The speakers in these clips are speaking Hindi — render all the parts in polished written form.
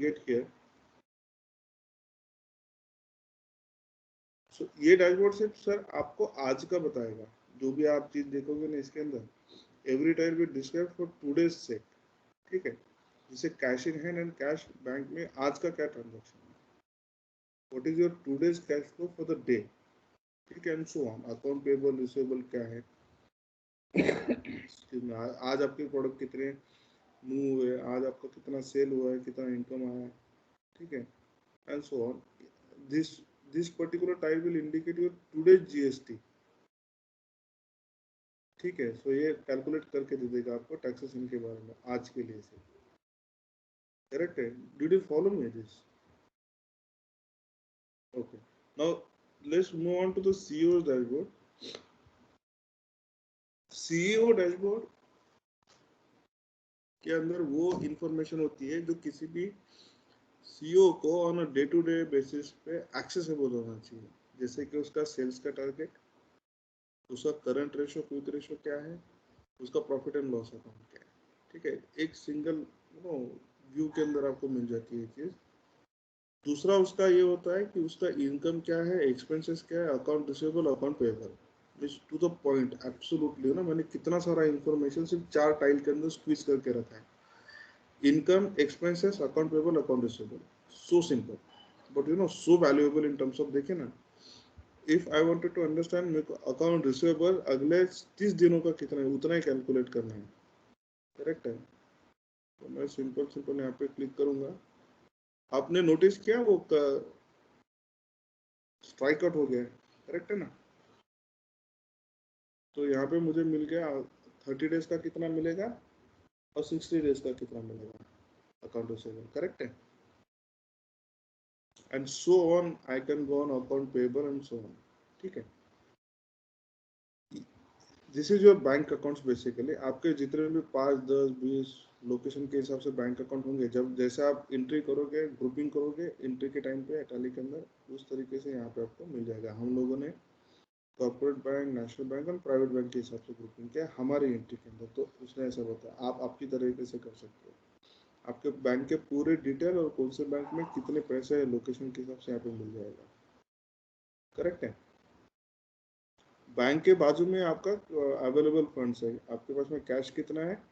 get here. So ये डैशबोर्ड सिर्फ सर आपको आज का बताएगा, जो भी आप चीज देखोगे ना इसके अंदर, एवरी टाइम भी डिस्क्राइब फॉर टुडेज सेक, ठीक है, जैसे cash in hand and cash bank में आज का क्या ट्रांजेक्शन है, what is your today's cash flow for the day, ठीक है, and so on, account payable receivable क्या है, आज आपके प्रोडक्ट कितने मूव हुए, आज आपका कितना सेल हुआ है, कितना इनकम आया है, ठीक है, and so on. This particular type will indicate your today's GST, ठीक है. सो ये कैलकुलेट करके दे देगा आपको टैक्सेशन के बारे में आज के लिए से. करेक्ट है? Did you follow me this? Okay, now let's move on to the CEO dashboard. CEO dashboard के अंदर वो इंफॉर्मेशन होती है जो किसी भी सीईओ को on a day to day basis पे एक्सेसिबल होना चाहिए, जैसे कि उसका सेल्स का टारगेट, उसका करंट रेशो क्विक रेशो क्या है, उसका प्रॉफिट एंड लॉस अकाउंट क्या है, ठीक है, एक सिंगल व्यू के अंदर आपको मिल जाती है चीज. दूसरा उसका ये होता है कि उसका इनकम क्या है, एक्सपेंसेस क्या है, account receivable, account payable, to the point absolutely ना. मैंने कितना सारा इंफॉर्मेशन सिर्फ 4 टाइल के अंदर स्क्वीज करके रखा है. Income, expenses, account payable, account receivable, so simple but so valuable in terms of. देखिए ना, if I wanted to understand, मेरे को अकाउंट रिसीवेबल अगले 30 दिनों का कितना है उतना ही कैलकुलेट करना है. करेक्ट है? तो मैं सिंपल यहाँ पे क्लिक करूंगा. आपने नोटिस किया वो स्ट्राइक आउट हो गया है, करेक्ट है ना. तो यहाँ पे मुझे मिल गया 30 डेज का कितना मिलेगा और 60 डेज का कितना मिलेगा अकाउंट रिसीवेबल, करेक्ट है. And so on, I can go on account payable and so on, ठीक है. This is your bank accounts. Basically आपके जितने भी 5, 10, 20 लोकेशन के हिसाब से बैंक अकाउंट होंगे, जब जैसे आप एंट्री करोगे, ग्रुपिंग करोगे एंट्री के टाइम पे टैली के अंदर, उस तरीके से यहाँ पे आपको मिल जाएगा. हम लोगों ने कॉर्पोरेट बैंक, नेशनल बैंक और प्राइवेट बैंक के हिसाब से ग्रुपिंग किया हमारी एंट्री के अंदर, तो उसने ऐसा बताया. आप आपकी तरीके से कर सकते हो. आपके बैंक के पूरे डिटेल और कौन से बैंक में कितने पैसे है लोकेशन के हिसाब से यहाँ पे मिल जाएगा. करेक्ट है? बैंक के बाजू में आपका अवेलेबल फंड्स है, आपके पास में कैश कितना है,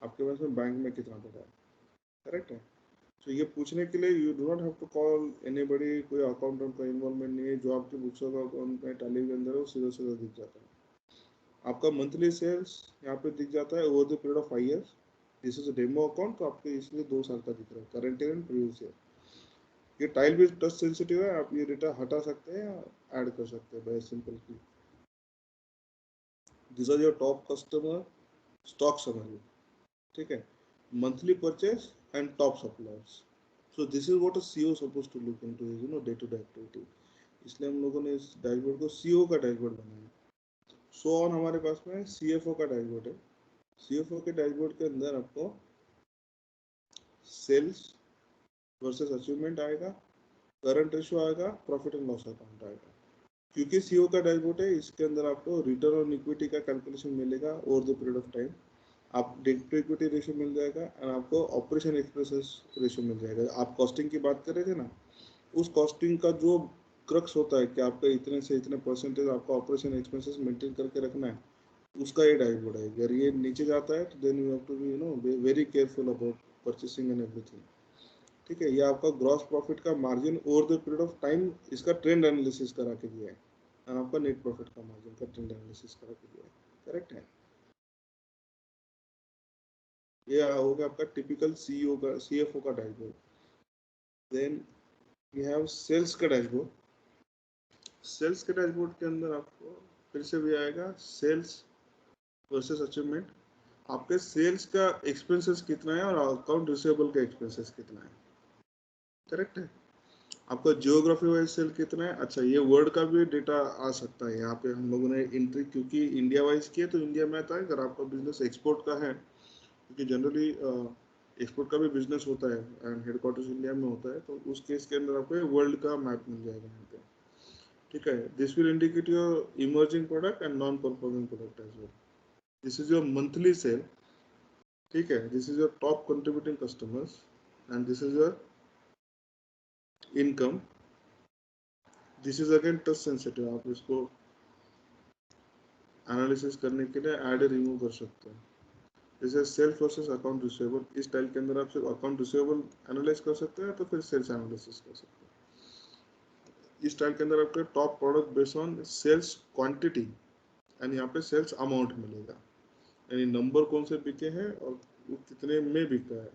आपके पास में बैंक में कितना पड़ा है. करेक्ट है? तो ये पूछने के लिए you do not have to call anybody, कोई अकाउंटेंट का इन्वॉल्वमेंट नहीं है. जो आपके बुक्स का अकाउंट में टैली के अंदर है वो सीधा सीधा दिख जाता है. आपका मंथली सेल्स यहाँ पे दिख जाता है over the period of 5 years. This is a demo account, तो आपके इसलिए 2 साल का दिख रहा है, current year and previous year. ये टाइल भी टच सेंसिटिव है, आप ये डेटा हटा सकते हैं या ऐड कर सकते हैं by simple key. This are your top customer stock summary, ठीक है, monthly purchase and top suppliers. So this is what a CEO supposed to look into his day to day activity. इसलिए हम लोगों ने इस डैशबोर्ड को सीईओ का डैशबोर्ड बनाया. सो ऑन हमारे पास में सीएफओ का डैशबोर्ड है. सीएफओ के डैशबोर्ड के अंदर आपको सेल्स वर्सेस अचीवमेंट आएगा, करंट रेशियो आएगा, प्रॉफिट एंड लॉस अकाउंट आएगा. क्योंकि सीईओ का डैशबोर्ड है, इसके अंदर आपको रिटर्न ऑन इक्विटी का कैलकुलेशन मिलेगा over the period of time. आप डेट टू इक्विटी रेशियो मिल जाएगा एंड आपको ऑपरेशन एक्सपेंसेस रेशियो मिल जाएगा. आप कॉस्टिंग की बात कर रहे थे ना, उस कॉस्टिंग का जो क्रक्स होता है कि आपका इतने से इतने परसेंटेज आपका ऑपरेशन एक्सपेंसेस मेंटेन करके रखना है, उसका ये डैशबोर्ड है. अगर ये नीचे जाता है तो then you have to be very careful about purchasing and everything, ठीक है. ये आपका ग्रॉस प्रॉफिट का margin over the period of time इसका ट्रेंड एनालिसिस करा के दिया है, और आपका नेट प्रॉफिट का मार्जिन का ट्रेंड एनालिसिस करा के दिया है. करेक्ट है? ये हो गया आपका टिपिकल सीईओ का, सीएफओ का dashboard. Then we have sales का डैशबोर्ड. सेल्स के डैशबोर्ड के अंदर आपको फिर से भी आएगा सेल्स वर्सेस अचीवमेंट. आपके सेल्स का एक्सपेंसेस कितना है और अकाउंट रिसीवेबल का एक्सपेंसेस कितना है. करेक्ट है? आपका जियोग्राफी वाइज सेल कितना है. अच्छा, ये वर्ल्ड का भी डेटा आ सकता है. यहाँ पे हम लोगों ने एंट्री क्योंकि इंडिया वाइज किया तो इंडिया में आता है. अगर आपका बिजनेस एक्सपोर्ट का है, क्योंकि जनरली एक्सपोर्ट का भी बिजनेस होता है एंड हेडक्वार्टर्स इंडिया में होता है, तो उस केस के अंदर आपको वर्ल्ड का मैप मिल जाएगा यहाँ पे. ठीक है, this will indicate your emerging product and non performing product as well. This is your monthly sale, ठीक है. This is your top contributing customers, and this is your income. This is again touch sensitive. आप इसको एनालिसिस करने के लिए ऐड रिमूव कर सकते हैं. जैसे सेल्स वर्सेस अकाउंट रिसीवेबल, इस टाइप के अंदर आप सिर्फ अकाउंट रिसीवेबल एनालाइज कर सकते हैं तो फिर सेल्स एनालिसिस कर सकते हैं. इस टाइप के अंदर आपके top product based on sales quantity and यहाँ पे सेल्स अमाउंट मिलेगा, यानी नंबर कौन से बिके हैं और वो कितने में बिका है,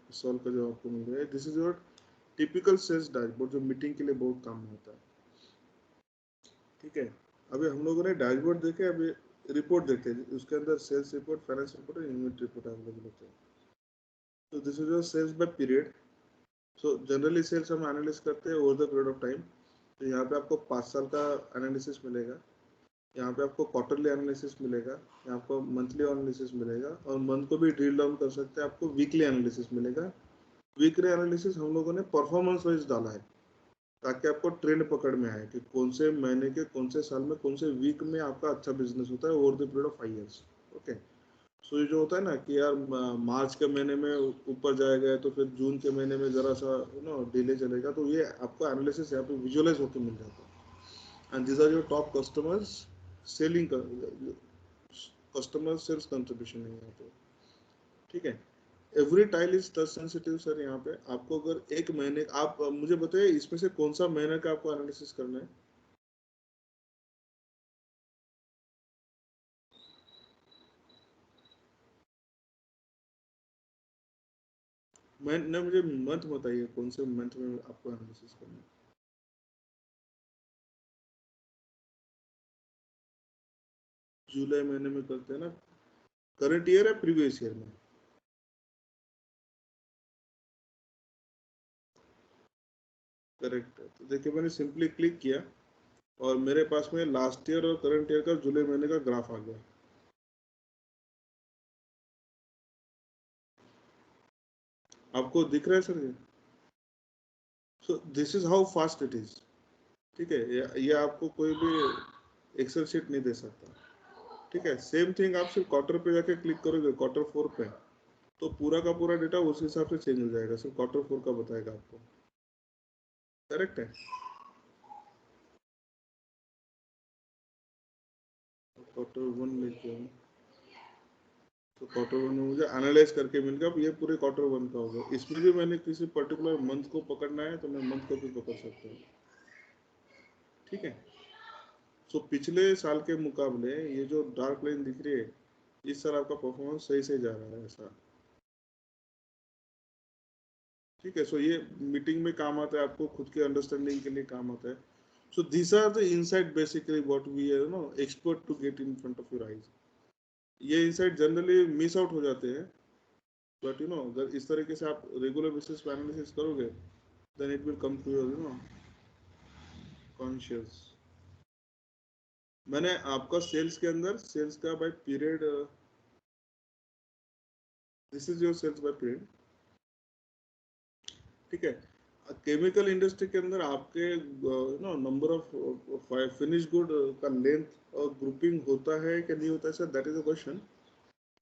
सॉल्व का जवाब आपको मिल रहा है. This is your typical sales dashboard जो मीटिंग के लिए बहुत काम में होता है. ठीक है, अभी हम लोगों ने डैशबोर्ड देखे, अभी रिपोर्ट देखे. उसके अंदर सेल्स रिपोर्ट, फाइनेंस रिपोर्ट और इन्वेंटरी रिपोर्ट अवेलेबल होते हैं. तो this is your sales by period. So generally sales हम एनालिसिस करते हैं over the period of time. तो यहाँ पे आपको 5 साल का एनालिसिस मिलेगा, यहाँ पे आपको क्वार्टरली एनालिसिस मिलेगा, यहाँ आपको मंथली एनालिसिस मिलेगा, और मंथ को भी ड्रिल डाउन कर सकते हैं, आपको वीकली एनालिसिस मिलेगा. वीकली एनालिसिस हम लोगों ने परफॉर्मेंस वाइज डाला है ताकि आपको ट्रेंड पकड़ में आए कि कौन से महीने के, कौन से साल में, कौन से वीक में आपका अच्छा बिजनेस होता है over the period of 5 years. Okay. So ये जो होता है ना कि यार मार्च के महीने में ऊपर जाएगा तो फिर जून के महीने में जरा सा डिले चलेगा, तो ये आपको एनालिसिस यहाँ पे विजुअलाइज होकर मिल जाता है. And this are your top customers selling, customer sales contribution है यहाँ पे. ठीक है. Every tile is touch sensitive sir. यहाँ पे आपको अगर एक महीने, आप मुझे बताइए इसमें से कौन सा महीने का आपको एनालिसिस करना है. मुझे मंथ बताइए कौन से मंथ में आपको एनालिसिस करना है. जुलाई महीने में करते हैं ना. करंट ईयर है प्रीवियस ईयर में. करेक्ट है. तो देखिए मैंने सिंपली क्लिक किया और मेरे पास में लास्ट ईयर और करंट ईयर का जुलाई महीने का ग्राफ आ गया. आपको दिख रहा है सर ये. सो this is how fast it is. ठीक है, ये आपको कोई भी एक्सेल शीट नहीं दे सकता. ठीक है. सेम थिंग आप सिर्फ क्वार्टर पे जाके क्लिक करोगे, Q4 पे, तो पूरा का पूरा डेटा उस हिसाब से चेंज हो जाएगा. सिर्फ Q4 का बताएगा आपको. करेक्ट है. Q1 लेके आऊं तो Q1 में मुझे एनालाइज करके मिल गया. अब ये पूरे Q1 का होगा. इसमें भी मैंने किसी पर्टिकुलर मंथ को पकड़ना है तो मैं मंथ को भी पकड़ सकता हूँ. ठीक है. सो पिछले साल के मुकाबले ये जो डार्क लाइन दिख रही है, इस साल आपका परफॉर्मेंस सही से जा रहा है ऐसा. ठीक है. सो ये मीटिंग में काम आता है, आपको खुद के अंडरस्टैंडिंग के लिए काम आता है. So this are the insight basically what we expert to get in front of your eyes. ये इनसाइट जनरली मिस आउट हो जाते हैं, बट अगर इस तरीके से आप रेगुलर बेसिस पे एनालिसिस करोगे then it will come to your conscious. मैंने आपका सेल्स के अंदर सेल्स का by period, this is your sales by period. ठीक है. केमिकल इंडस्ट्री के अंदर आपके नंबर ऑफ फिनिश गुड का लेंथ और ग्रुपिंग होता है कि नहीं होता है sir, that is a question.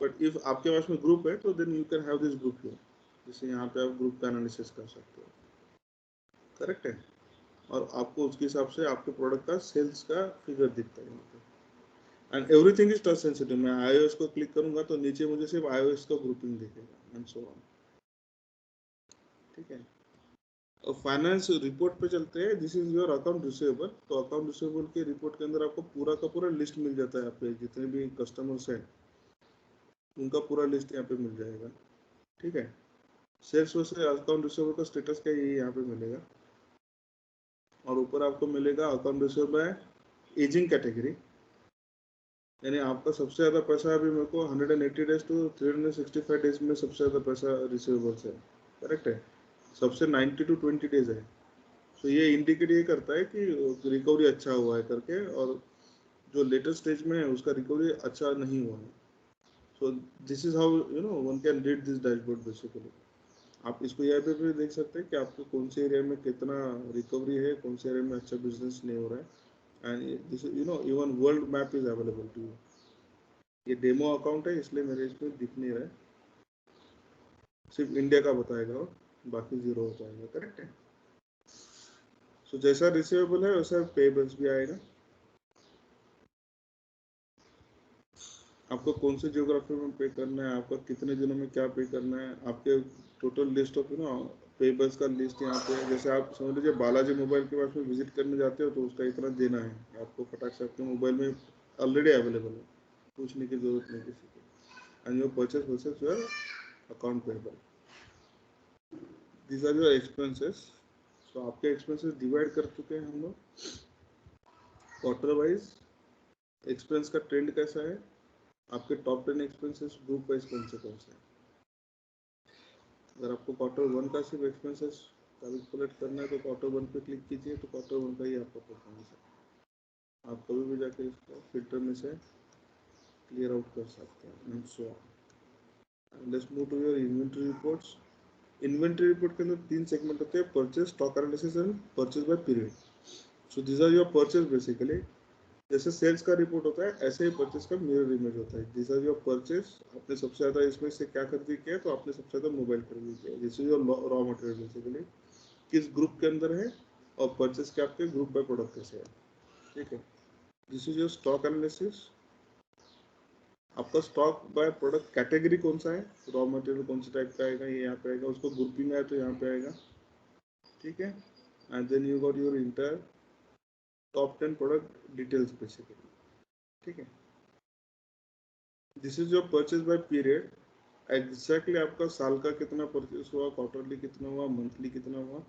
But if आपके पास में ग्रुप है तो then you can have this group here. जैसे यहाँ पे आप ग्रुप का एनालिसिस कर सकते हो. करेक्ट है. और आपको उसके हिसाब से आपके प्रोडक्ट का सेल्स का फिगर दिखता है यहाँ पे. And everything is touch sensitive. मैं iOS को क्लिक करूंगा तो नीचे मुझे सिर्फ iOS का ग्रुपिंग दिखेगा एंड सो ऑन. ठीक है. और फाइनेंस रिपोर्ट पे चलते हैं. This is your account receivable. तो अकाउंट रिसीवेबल के रिपोर्ट के अंदर आपको पूरा का पूरा लिस्ट मिल जाता है. आपके जितने भी कस्टमर्स हैं उनका पूरा लिस्ट यहाँ पे मिल जाएगा. ठीक है. सेल्स वर्सेस अकाउंट रिसीवेबल का स्टेटस क्या है ये यहाँ पे मिलेगा. और ऊपर आपको मिलेगा account receivable by ageing category, यानी आपका सबसे ज़्यादा पैसा अभी मेरे को 180 डेज टू 365 डेज में सबसे ज़्यादा पैसा रिसीवेबल्स है. करेक्ट है. सबसे 90 to 20 डेज है. तो ये इंडिकेट ये करता है कि रिकवरी अच्छा हुआ है करके, और जो लेटेस्ट स्टेज में है उसका रिकवरी अच्छा नहीं हुआ है. So this is how one can read this dashboard basically. आप इसको यहाँ पे भी देख सकते हैं कि आपको कौन से एरिया में कितना रिकवरी है, कौन से एरिया में अच्छा बिजनेस नहीं हो रहा है. And this even world map is available to you. ये डेमो अकाउंट है इसलिए मेरे इसमें दिख नहीं रहा है, सिर्फ इंडिया का बताएगा वो. बाकी जीरो हो जाएगा, करेक्ट है। सो जैसा रिसीवेबल है वैसा पेबल्स भी आएगा। आपको कौन से जियोग्राफी में पे करना है, आपका कितने दिनों में क्या पे करना है, आपके टोटल लिस्ट ऑफ पेबल्स का लिस्ट यहाँ पे है। जैसे आप समझ लीजिए बालाजी मोबाइल के पास में विजिट करने जाते हो तो उसका इतना देना है आपको, फटाक से आपके मोबाइल में ऑलरेडी अवेलेबल है, पूछने की जरूरत नहीं किसी को। And your purchase versus your account payable, these are your expenses. So आपके एक्सपेंसेस डिवाइड कर चुके हैं हम लोग क्वार्टर वाइज। एक्सपेंस का ट्रेंड कैसा है, आपके टॉप 10 एक्सपेंसेस ग्रुप वाइज कौन से है। अगर आपको क्वार्टर वन का सिर्फ एक्सपेंसेस कैलकुलेट करना है तो क्वार्टर वन पे क्लिक कीजिए, तो क्वार्टर वन का ही आपका परफॉर्मेंस है। आप कभी भी जाके इसको फिल्टर में से क्लियर आउट कर सकते हैं and so on. Let's move to your inventory reports. Inventory report के अंदर 3 सेगमेंट होते हैं, purchase, stock analysis and purchase by period. So this are your purchase basically. जैसे सेल्स का रिपोर्ट होता है ऐसे ही परचेज का मिरर इमेज होता है। दिस आर योर परचेज, आपने सबसे ज्यादा इसमें से क्या खरीदी किया, तो आपने सबसे ज्यादा मोबाइल खरीदी किया। This is your raw material basically, किस ग्रुप के अंदर है और परचेज के आपके ग्रुप बाय प्रोडक्ट कैसे है, ठीक है। This is your stock analysis, आपका स्टॉक बाय प्रोडक्ट कैटेगरी कौन सा है, रॉ मटेरियल कौन से टाइप का आएगा ये यहाँ पे आएगा, उसको ग्रुपिंग है तो यहाँ पे आएगा, ठीक है। And then you got your inter top 10 product details basically, ठीक है। This is your purchase by period, exactly आपका साल का कितना परचेज हुआ, क्वार्टरली कितना हुआ, मंथली कितना हुआ,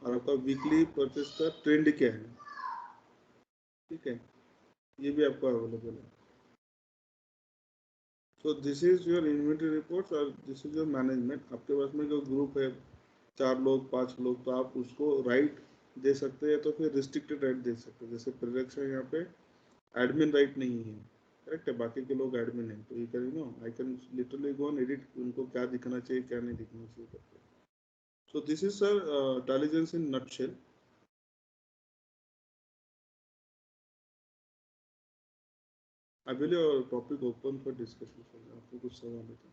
और आपका वीकली परचेज का ट्रेंड क्या है, ठीक है। ये भी आपको अवेलेबल है। So this is your inventory reports और दिस इज योर मैनेजमेंट। आपके पास में जो ग्रुप है 4 लोग 5 लोग, तो आप उसको राइट दे सकते हैं, तो फिर रिस्ट्रिक्टेड राइट दे सकते हैं। जैसे प्रोजेक्ट्स है यहाँ पे एडमिन राइट नहीं है, करेक्ट है, बाकी के लोग एडमिन है, तो ये can I can literally go and edit उनको क्या दिखना चाहिए क्या नहीं दिखना चाहिए करके। सो this is sir intelligence in nutshell. I will your topic open for discussion. आपको कुछ सवाल है तो